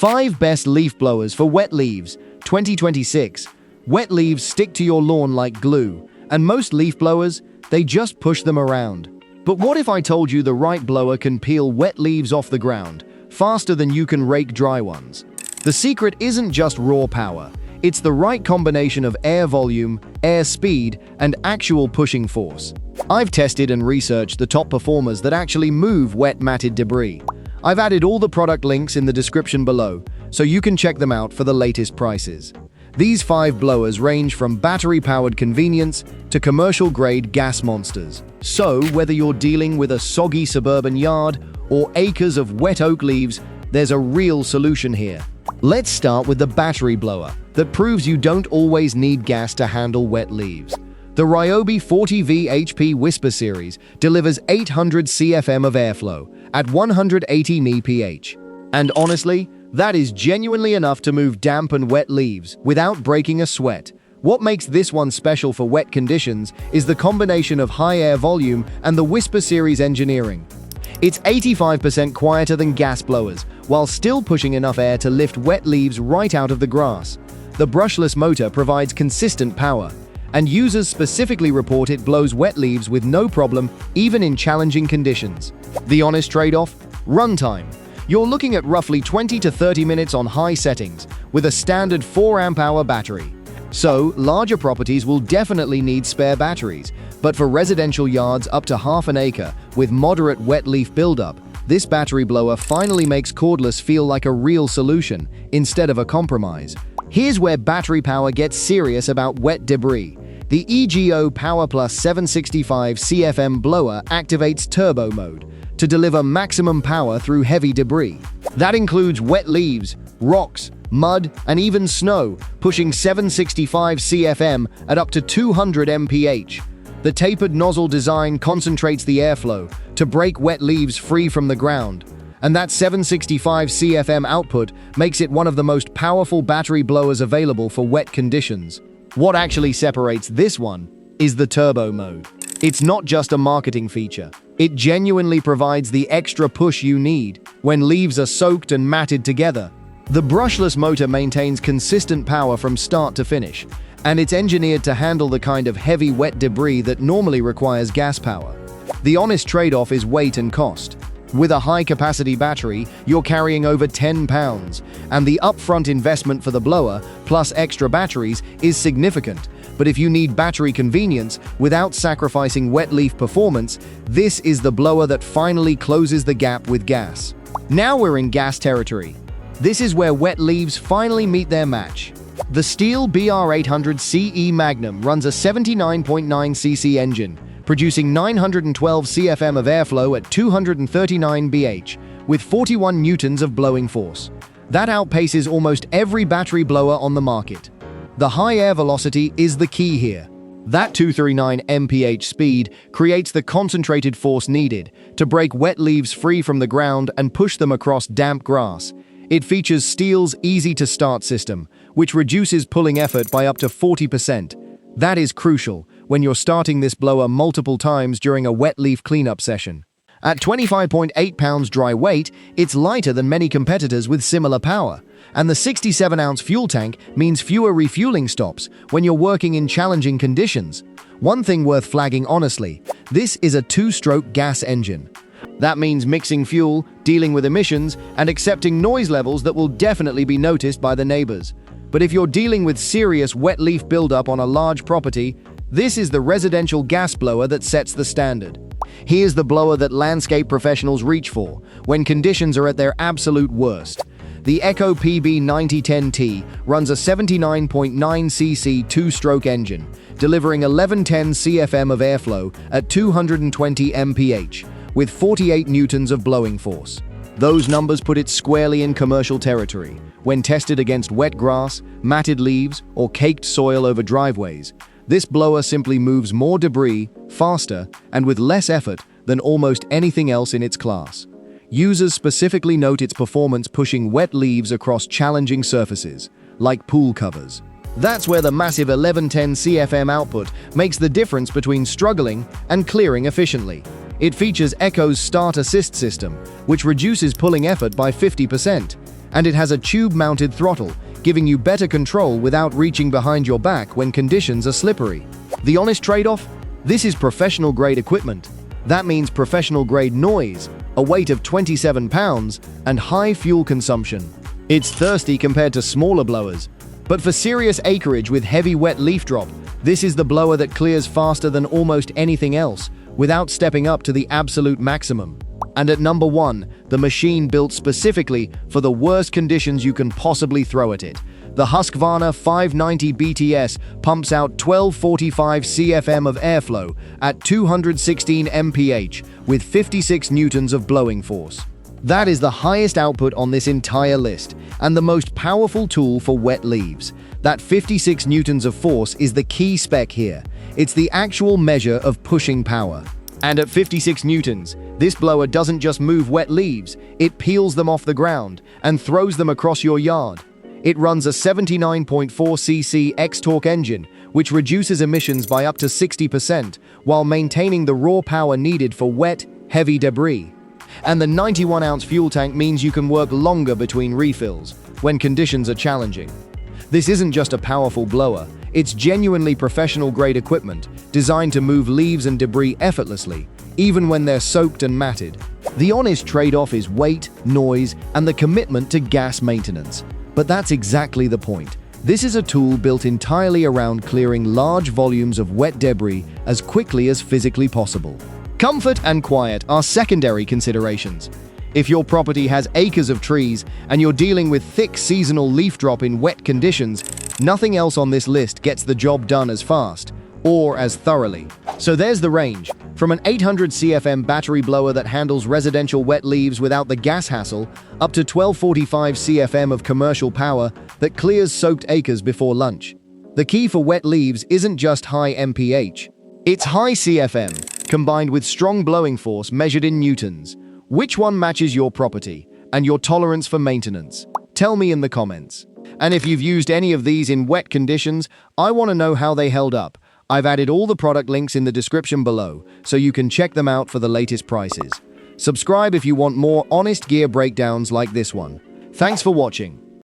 5 Best Leaf Blowers for Wet Leaves, 2026. Wet leaves stick to your lawn like glue, and most leaf blowers, they just push them around. But what if I told you the right blower can peel wet leaves off the ground faster than you can rake dry ones? The secret isn't just raw power. It's the right combination of air volume, air speed, and actual pushing force. I've tested and researched the top performers that actually move wet matted debris. I've added all the product links in the description below, so you can check them out for the latest prices. These 5 blowers range from battery-powered convenience to commercial-grade gas monsters. So, whether you're dealing with a soggy suburban yard or acres of wet oak leaves, there's a real solution here. Let's start with the battery blower that proves you don't always need gas to handle wet leaves. The Ryobi 40V HP Whisper series delivers 800 CFM of airflow at 180 mph. And honestly, that is genuinely enough to move damp and wet leaves without breaking a sweat. What makes this one special for wet conditions is the combination of high air volume and the Whisper series engineering. It's 85% quieter than gas blowers, while still pushing enough air to lift wet leaves right out of the grass. The brushless motor provides consistent power, and users specifically report it blows wet leaves with no problem, even in challenging conditions. The honest trade-off? Runtime. You're looking at roughly 20 to 30 minutes on high settings, with a standard 4 amp-hour battery. So, larger properties will definitely need spare batteries, but for residential yards up to half an acre with moderate wet leaf buildup, this battery blower finally makes cordless feel like a real solution instead of a compromise. Here's where battery power gets serious about wet debris. The EGO Power Plus 765 CFM blower activates turbo mode to deliver maximum power through heavy debris. That includes wet leaves, rocks, mud, and even snow, pushing 765 CFM at up to 200 mph. The tapered nozzle design concentrates the airflow to break wet leaves free from the ground, and that 765 CFM output makes it one of the most powerful battery blowers available for wet conditions. What actually separates this one is the turbo mode. It's not just a marketing feature. It genuinely provides the extra push you need when leaves are soaked and matted together. The brushless motor maintains consistent power from start to finish, and it's engineered to handle the kind of heavy wet debris that normally requires gas power. The honest trade-off is weight and cost. With a high-capacity battery, you're carrying over 10 pounds, and the upfront investment for the blower, plus extra batteries, is significant. But if you need battery convenience without sacrificing wet leaf performance, this is the blower that finally closes the gap with gas. Now we're in gas territory. This is where wet leaves finally meet their match. The Stihl BR 800 C-E Magnum runs a 79.9cc engine, producing 912 CFM of airflow at 239 bh, with 41 newtons of blowing force. That outpaces almost every battery blower on the market. The high air velocity is the key here. That 239 mph speed creates the concentrated force needed to break wet leaves free from the ground and push them across damp grass. It features Stihl's easy-to-start system, which reduces pulling effort by up to 40%. That is crucial when you're starting this blower multiple times during a wet leaf cleanup session. At 25.8 pounds dry weight, it's lighter than many competitors with similar power, and the 67-ounce fuel tank means fewer refueling stops when you're working in challenging conditions. One thing worth flagging honestly, this is a 2-stroke gas engine. That means mixing fuel, dealing with emissions, and accepting noise levels that will definitely be noticed by the neighbors. But if you're dealing with serious wet leaf buildup on a large property, this is the residential gas blower that sets the standard. Here's the blower that landscape professionals reach for when conditions are at their absolute worst. The Echo PB-9010T runs a 79.9cc 2-stroke engine, delivering 1110 CFM of airflow at 220 mph, with 48 newtons of blowing force. Those numbers put it squarely in commercial territory when tested against wet grass, matted leaves, or caked soil over driveways. This blower simply moves more debris, faster, and with less effort than almost anything else in its class. Users specifically note its performance pushing wet leaves across challenging surfaces, like pool covers. That's where the massive 1110 CFM output makes the difference between struggling and clearing efficiently. It features Echo's Start Assist system, which reduces pulling effort by 50%, And it has a tube-mounted throttle, giving you better control without reaching behind your back when conditions are slippery. The honest trade-off? This is professional-grade equipment. That means professional-grade noise, a weight of 27 pounds, and high fuel consumption. It's thirsty compared to smaller blowers. But for serious acreage with heavy wet leaf drop, this is the blower that clears faster than almost anything else, without stepping up to the absolute maximum. And at number 1, the machine built specifically for the worst conditions you can possibly throw at it. The Husqvarna 590 BTS pumps out 1245 CFM of airflow at 216 mph with 56 newtons of blowing force. That is the highest output on this entire list, and the most powerful tool for wet leaves. That 56 newtons of force is the key spec here. It's the actual measure of pushing power. And at 56 newtons, this blower doesn't just move wet leaves, it peels them off the ground and throws them across your yard. It runs a 79.4 cc X-Torque engine, which reduces emissions by up to 60% while maintaining the raw power needed for wet, heavy debris. And the 91-ounce fuel tank means you can work longer between refills when conditions are challenging. This isn't just a powerful blower, it's genuinely professional-grade equipment designed to move leaves and debris effortlessly, even when they're soaked and matted. The honest trade-off is weight, noise, and the commitment to gas maintenance. But that's exactly the point. This is a tool built entirely around clearing large volumes of wet debris as quickly as physically possible. Comfort and quiet are secondary considerations. If your property has acres of trees and you're dealing with thick seasonal leaf drop in wet conditions, nothing else on this list gets the job done as fast or as thoroughly. So there's the range. From an 800 CFM battery blower that handles residential wet leaves without the gas hassle, up to 1245 CFM of commercial power that clears soaked acres before lunch. The key for wet leaves isn't just high mph. It's high CFM, combined with strong blowing force measured in newtons. Which one matches your property and your tolerance for maintenance? Tell me in the comments. And if you've used any of these in wet conditions, I want to know how they held up. I've added all the product links in the description below, so you can check them out for the latest prices. Subscribe if you want more honest gear breakdowns like this one. Thanks for watching.